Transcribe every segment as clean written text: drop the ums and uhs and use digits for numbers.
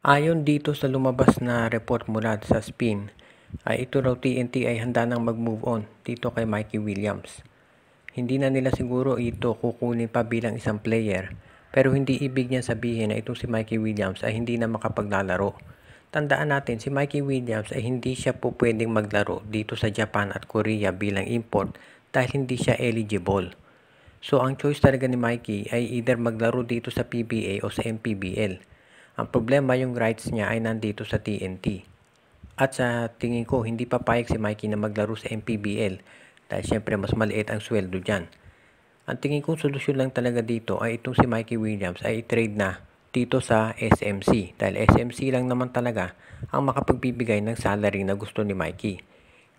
Ayon dito sa lumabas na report mula sa Spin, ay ito raw TNT ay handa nang mag-move on dito kay Mikey Williams. Hindi na nila siguro ito kukunin pa bilang isang player, pero hindi ibig niya sabihin na itong si Mikey Williams ay hindi na makapaglalaro. Tandaan natin, si Mikey Williams ay hindi siya po pwedeng maglaro dito sa Japan at Korea bilang import dahil hindi siya eligible. So ang choice talaga ni Mikey ay either maglaro dito sa PBA o sa MPBL. Ang problema, yung rights niya ay nandito sa TNT. At sa tingin ko, hindi papayag si Mikey na maglaro sa MPBL dahil syempre mas maliit ang sweldo dyan. Ang tingin kong solusyon lang talaga dito ay itong si Mikey Williams ay i-trade na dito sa SMC dahil SMC lang naman talaga ang makapagbibigay ng salary na gusto ni Mikey.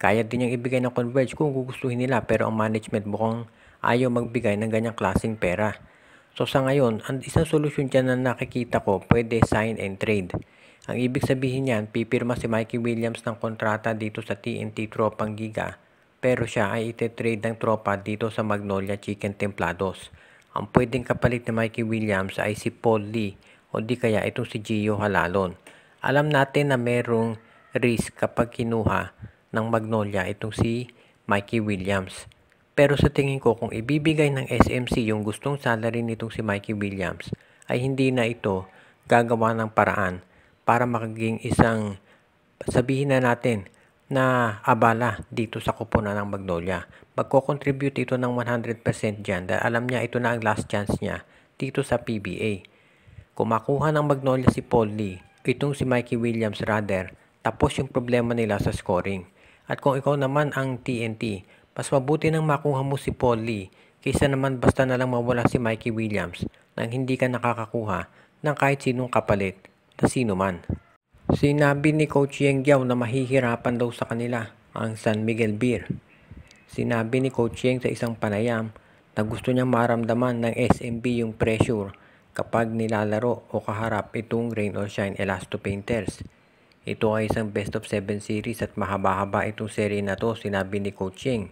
Kaya din niyang ibigay ng Converge kung gugustuhin nila, pero ang management mukhang ayaw magbigay ng ganyang klaseng pera. So sa ngayon, ang isang solusyon dyan na nakikita ko, pwede sign and trade. Ang ibig sabihin niyan, pipirma si Mikey Williams ng kontrata dito sa TNT Tropang Giga, pero siya ay ite-trade ng tropa dito sa Magnolia Chicken Templados. Ang pwedeng kapalit ni Mikey Williams ay si Paul Lee o di kaya itong si Gio Halalon. Alam natin na merong risk kapag kinuha ng Magnolia itong si Mikey Williams. Pero sa tingin ko, kung ibibigay ng SMC yung gustong salary nitong si Mikey Williams, ay hindi na ito gagawa ng paraan para makaging isang, sabihin na natin, na abala dito sa kuponan ng Magnolia. Magko-contribute ito ng 100% dyan dahil alam niya ito na ang last chance niya dito sa PBA. Kung makuha ng Magnolia si Paul Lee, itong si Mikey Williams rather, tapos yung problema nila sa scoring. At kung ikaw naman ang TNT, mas mabuti nang makuha mo si Paul Lee kaysa naman basta na lang mawala si Mikey Williams nang hindi ka nakakakuha ng kahit sinong kapalit na sino man. Sinabi ni Coach Yeng Giao na mahihirapan daw sa kanila ang San Miguel Beer. Sinabi ni Coach Yeng sa isang panayam na gusto niyang maramdaman ng SMB yung pressure kapag nilalaro o kaharap itong Rain or Shine Elasto Painters. Ito ay isang best of 7 series at mahaba-haba itong serie na to, sinabi ni Coach Yeng.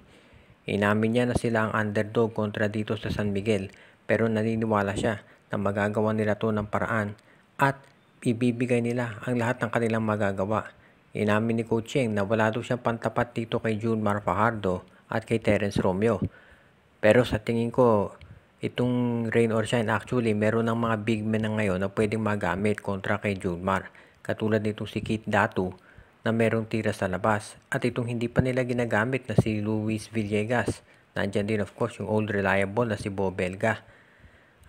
Inamin niya na sila ang underdog kontra dito sa San Miguel, pero naniniwala siya na magagawa nila to ng paraan at ibibigay nila ang lahat ng kanilang magagawa. Inamin ni Coach Yeng na wala daw siyang pantapat dito kay Junmar Fajardo at kay Terence Romeo. Pero sa tingin ko, itong Rain or Shine actually meron ng mga big men na ngayon na pwedeng magamit kontra kay Junmar. Katulad nitong si Keith Datu na merong tira sa labas. At itong hindi pa nila ginagamit na si Luis Villegas. Nandyan din of course yung old reliable na si Bo Belga.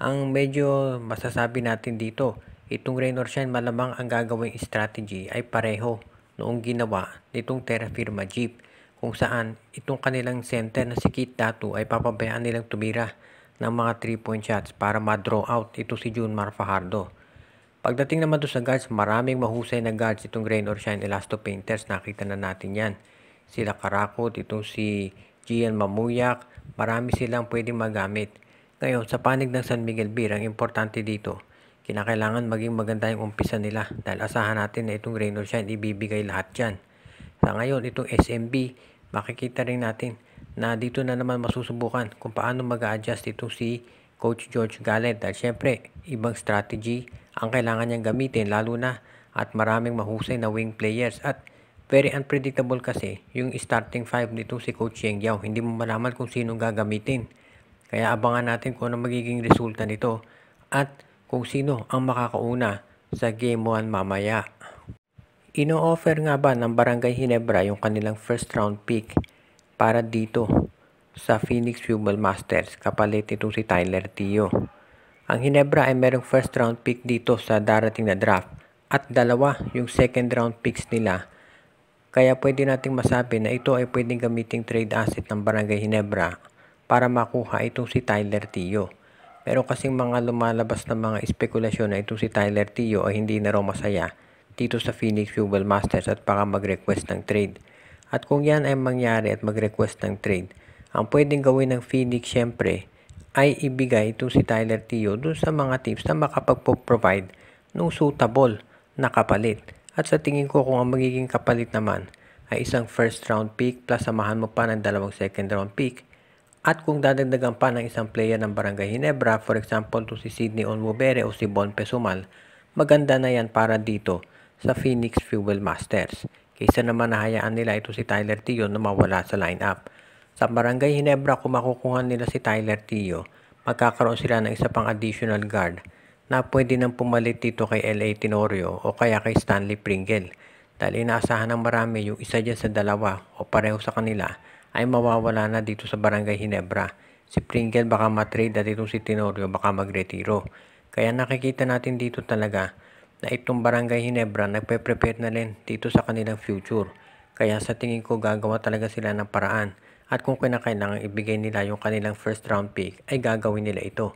Ang medyo masasabi natin dito, itong Rain or Shine malamang ang gagawing strategy ay pareho noong ginawa nitong Terra Firma Jeep, kung saan itong kanilang center na si Keith Datu ay papabayaan nilang tumira ng mga 3-point shots para ma-draw out ito si Junmar Fajardo. Pagdating naman doon sa guards, maraming mahusay na guards itong Rain or Shine Elasto Painters. Nakita na natin yan. Sila Karakot, itong si Gian Mamuyak, marami silang pwedeng magamit. Ngayon, sa panig ng San Miguel Beer, ang importante dito, kinakailangan maging maganda yung umpisa nila dahil asahan natin na itong Rain or Shine ibibigay lahat dyan. Sa ngayon, itong SMB, makikita rin natin na dito na naman masusubukan kung paano mag-a-adjust itong si Coach George Gallet dahil syempre, ibang strategy ang kailangan niyang gamitin lalo na at maraming mahusay na wing players at very unpredictable kasi yung starting 5 nito si Coach Yeng Giao. Hindi mo malaman kung sino gagamitin. Kaya abangan natin kung ano magiging resulta nito at kung sino ang makakauna sa Game 1 mamaya. Ino-offer nga ba ng Barangay Ginebra yung kanilang first round pick para dito sa Phoenix Fuel Masters kapalit itong si Tyler Tio? Ang Ginebra ay merong first round pick dito sa darating na draft at dalawa yung second round picks nila. Kaya pwede nating masabi na ito ay pwedeng gamiting trade asset ng Barangay Ginebra para makuha itong si Tyler Tio. Pero kasing mga lumalabas na mga espekulasyon na itong si Tyler Tio ay hindi na raw masaya dito sa Phoenix Fuel Masters at baka mag-request ng trade. At kung yan ay mangyari at mag-request ng trade, ang pwedeng gawin ng Phoenix syempre ay ibigay itong si Tyler Tio dun sa mga teams na makapag-provide ng suitable na kapalit. At sa tingin ko kung ang magiging kapalit naman ay isang first round pick plus samahan mo pa ng dalawang second round pick. At kung dadagdagan pa ng isang player ng Barangay Ginebra, for example to si Sidney Onwubere o si Bon Pesumal, Maganda na yan para dito sa Phoenix Fuel Masters. Kaysa naman nahayaan nila ito si Tyler Tio na mawala sa lineup. Sa Barangay Ginebra, kung makukuha nila si Tyler Tio, magkakaroon sila ng isa pang additional guard na pwede nang pumalit dito kay L.A. Tenorio o kaya kay Stanley Pringle. Dahil inaasahan ng marami yung isa dyan sa dalawa o pareho sa kanila ay mawawala na dito sa Barangay Ginebra. Si Pringle baka matrade at itong si Tenorio baka magretiro. Kaya nakikita natin dito talaga na itong Barangay Ginebra nagpe-prepare na rin dito sa kanilang future. Kaya sa tingin ko gagawa talaga sila ng paraan. At kung kinakailangan ibigay nila yung kanilang first round pick ay gagawin nila ito.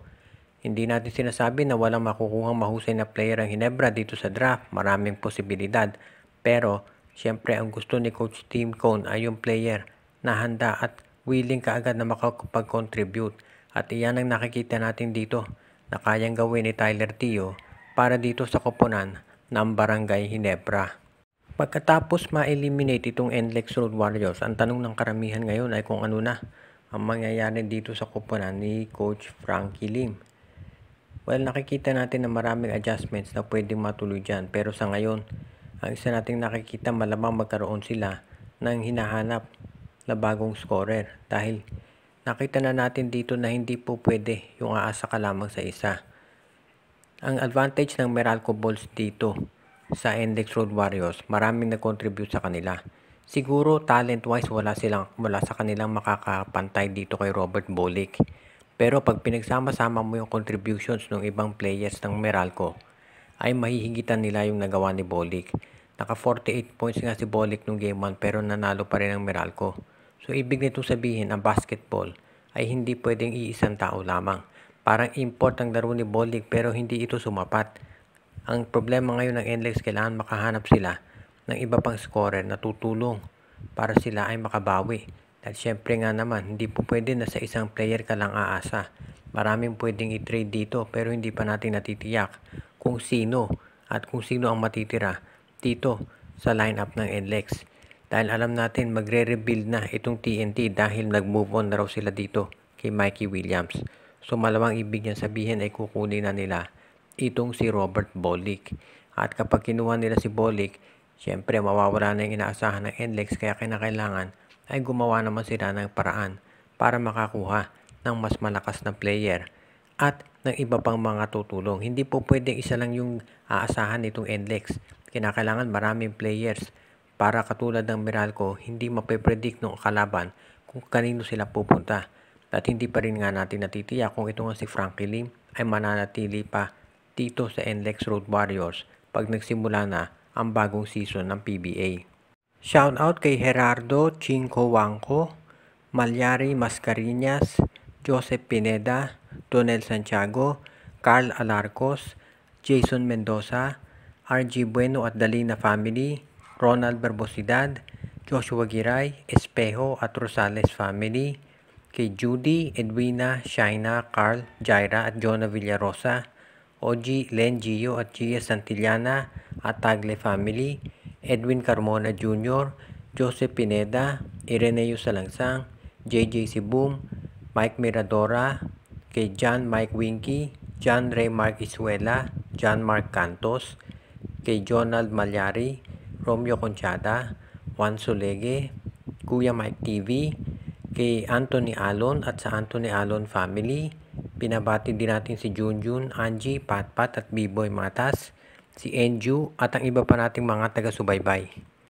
Hindi natin sinasabi na walang makukuhang mahusay na player ang Ginebra dito sa draft. Maraming posibilidad. Pero syempre ang gusto ni Coach Tim Cone ay yung player na handa at willing kaagad na makapag-contribute. At iyan ang nakikita natin dito na kayang gawin ni Tyler Tio para dito sa koponan ng Barangay Ginebra. Pagkatapos ma-eliminate itong NLEX Road Warriors, ang tanong ng karamihan ngayon ay kung ano na ang mangyayari dito sa koponan ni Coach Frankie Lim. Well, nakikita natin na maraming adjustments na pwedeng matuloy dyan. Pero sa ngayon, ang isa nating nakikita malamang magkaroon sila ng hinahanap na bagong scorer. Dahil nakita na natin dito na hindi po pwede yung aasa ka lamang sa isa. Ang advantage ng Meralco Bulls dito sa NLEX Road Warriors, maraming nag-contribute sa kanila. Siguro talent-wise wala sa kanilang makakapantay dito kay Robert Bolick. Pero pag pinagsama-sama mo yung contributions ng ibang players ng Meralco, ay mahihigitan nila yung nagawa ni Bolick. Naka 48 points nga si Bolick nung game 1 pero nanalo pa rin ang Meralco. So ibig nitong sabihin ang basketball ay hindi pwedeng iisang tao lamang. Parang import ang laro ni Bolick pero hindi ito sumapat. Ang problema ngayon ng NLEX, kailangan makahanap sila ng iba pang scorer na tutulong para sila ay makabawi. Dahil syempre nga naman, hindi po pwede na sa isang player ka lang aasa. Maraming pwedeng i-trade dito pero hindi pa natin natitiyak kung sino at kung sino ang matitira dito sa lineup ng NLEX. Dahil alam natin magre-rebuild na itong TNT dahil nag-move on na raw sila dito kay Mikey Williams. So malamang ibig niyan sabihin ay kukunin na nila itong si Robert Bolick. At kapag kinuha nila si Bolick, syempre mawawala na yung inaasahan ng NLEX kaya kinakailangan ay gumawa naman sila ng paraan para makakuha ng mas malakas na player at ng iba pang mga tutulong. Hindi po pwedeng isa lang yung aasahan nitong NLEX. Kinakailangan maraming players para katulad ng Meralco, hindi mape-predict ng kalaban kung kanino sila pupunta. At hindi pa rin nga natin natitiyak kung ito nga si Frankie Lim ay mananatili pa dito sa NLEX Road Warriors pag nagsimula na ang bagong season ng PBA. Shoutout kay Gerardo Chinco Wangco, Malyari Mascarinas, Joseph Pineda, Donel Santiago, Carl Alarcos, Jason Mendoza, RG Bueno at Dalina family, Ronald Barbosidad, Joshua Giray, Espejo at Rosales family, kay Judy, Edwina, Shaina, Carl, Jaira at Jonah Villarosa, OG, Len Gio at Gia Santillana at Tagle family, Edwin Carmona Jr., Joseph Pineda, Ireneo Salangsang, JJ Sibum, Mike Miradora, kay John Mike Winky, John Ray Mark Isuela, John Mark Cantos, kay Jonald Malyari, Romeo Conchada, Juan Solege, Kuya Mike TV, kay Anthony Alon at sa Anthony Alon family. Binabati din natin si Junjun, Angie, Patpat at B-Boy Matas, si Enju at ang iba pa nating mga taga-subaybay.